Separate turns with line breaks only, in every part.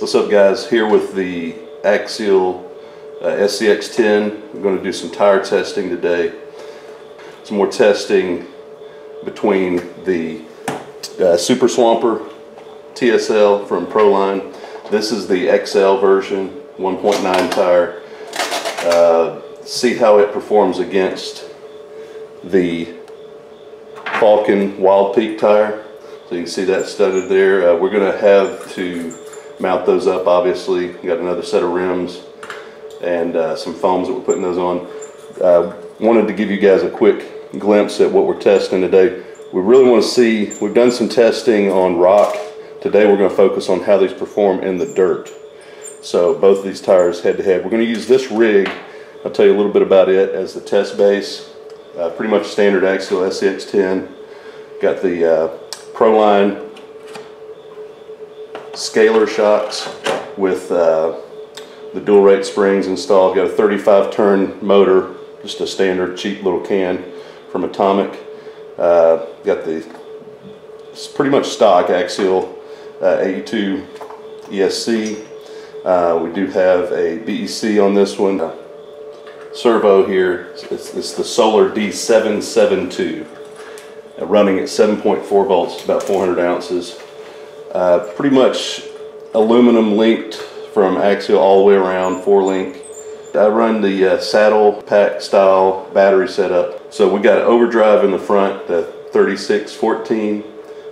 What's up, guys? Here with the Axial SCX10. We're going to do some tire testing today. Some more testing between the Super Swamper TSL from Proline. This is the XL version, 1.9 tire. See how it performs against the Falken Wild Peak tire. So you can see that studded there. We're going to have to mount those up, obviously. We got another set of rims and some foams that we're putting those on. Wanted to give you guys a quick glimpse at what we're testing today. We really want to see, we've done some testing on rock. Today we're going to focus on how these perform in the dirt. So both of these tires head to head. We're going to use this rig. I'll tell you a little bit about it as the test base. Pretty much standard Axial SCX10. Got the Proline scalar shocks with the dual rate springs installed. Got a 35 turn motor, just a standard cheap little can from Atomic. Got the pretty much stock Axial 82 ESC. We do have a BEC on this one. Servo here, it's the Solar D772, running at 7.4 volts, about 400 ounces. Pretty much aluminum linked from Axial all the way around, 4-link. I run the saddle pack style battery setup. So we got an Overdrive in the front, the 3614,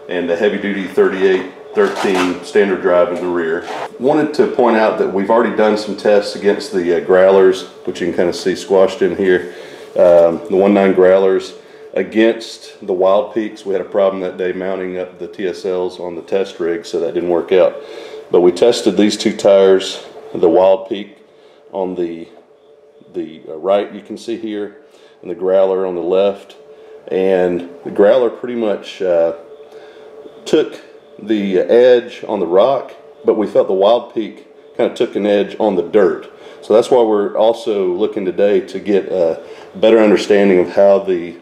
and the heavy duty 3813 standard drive in the rear. Wanted to point out that we've already done some tests against the growlers, which you can kind of see squashed in here. The 1.9 growlers against the Wild Peaks. We had a problem that day mounting up the TSLs on the test rig, so that didn't work out. But we tested these two tires, the Wild Peak on the right, you can see here, and the growler on the left. And the growler pretty much took the edge on the rock, but we felt the Wild Peak kind of took an edge on the dirt. So that's why we're also looking today to get a better understanding of how the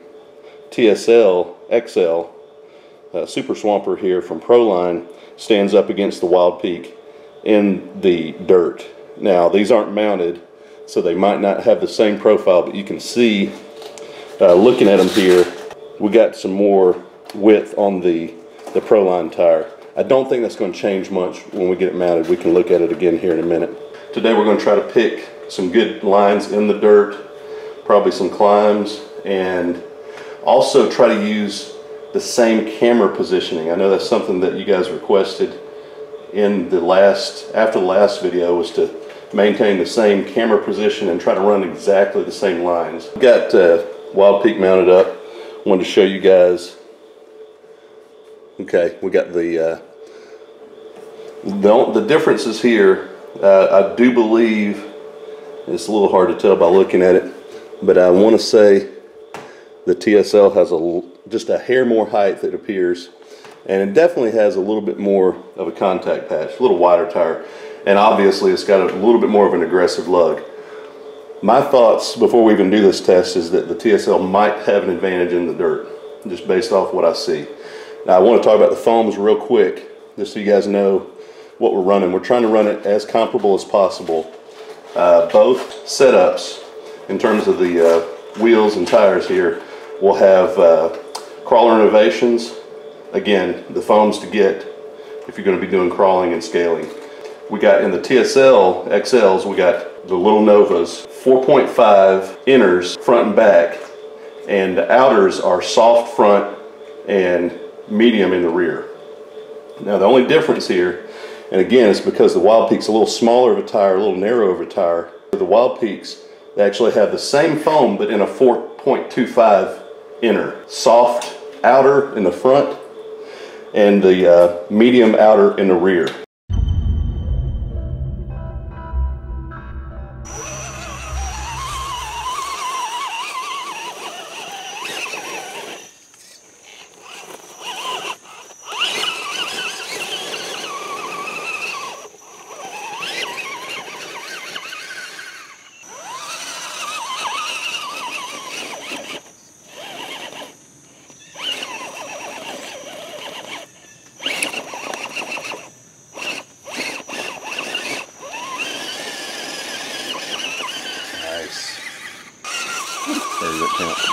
TSL XL Super Swamper here from Proline stands up against the Wild Peak in the dirt. Now these aren't mounted, so they might not have the same profile, but you can see looking at them here, we got some more width on the Proline tire. I don't think that's going to change much when we get it mounted. We can look at it again here in a minute. Today we're going to try to pick some good lines in the dirt, probably some climbs, and also try to use the same camera positioning. I know that's something that you guys requested in the after the last video, was to maintain the same camera position and try to run exactly the same lines. We've got Wild Peak mounted up. Wanted to show you guys. Okay, we got the differences here. I do believe, it's a little hard to tell by looking at it, but I want to say the TSL has just a hair more height, it appears, and it definitely has a little bit more of a contact patch, a little wider tire, and obviously it's got a little bit more of an aggressive lug. My thoughts before we even do this test is that the TSL might have an advantage in the dirt, just based off what I see. Now I want to talk about the foams real quick, just so you guys know what we're running. We're trying to run it as comparable as possible. Both setups, in terms of the wheels and tires here, will have crawler innovations. Again, the foams to get if you're going to be doing crawling and scaling. We got in the TSL XLs, we got the Little Novas, 4.5 inners front and back, and the outers are soft front and medium in the rear. Now the only difference here, and again it's because the Wild Peak's a little smaller of a tire, a little narrower of a tire. The Wild Peaks, they actually have the same foam but in a 4.25 inner. Soft outer in the front and the medium outer in the rear. count.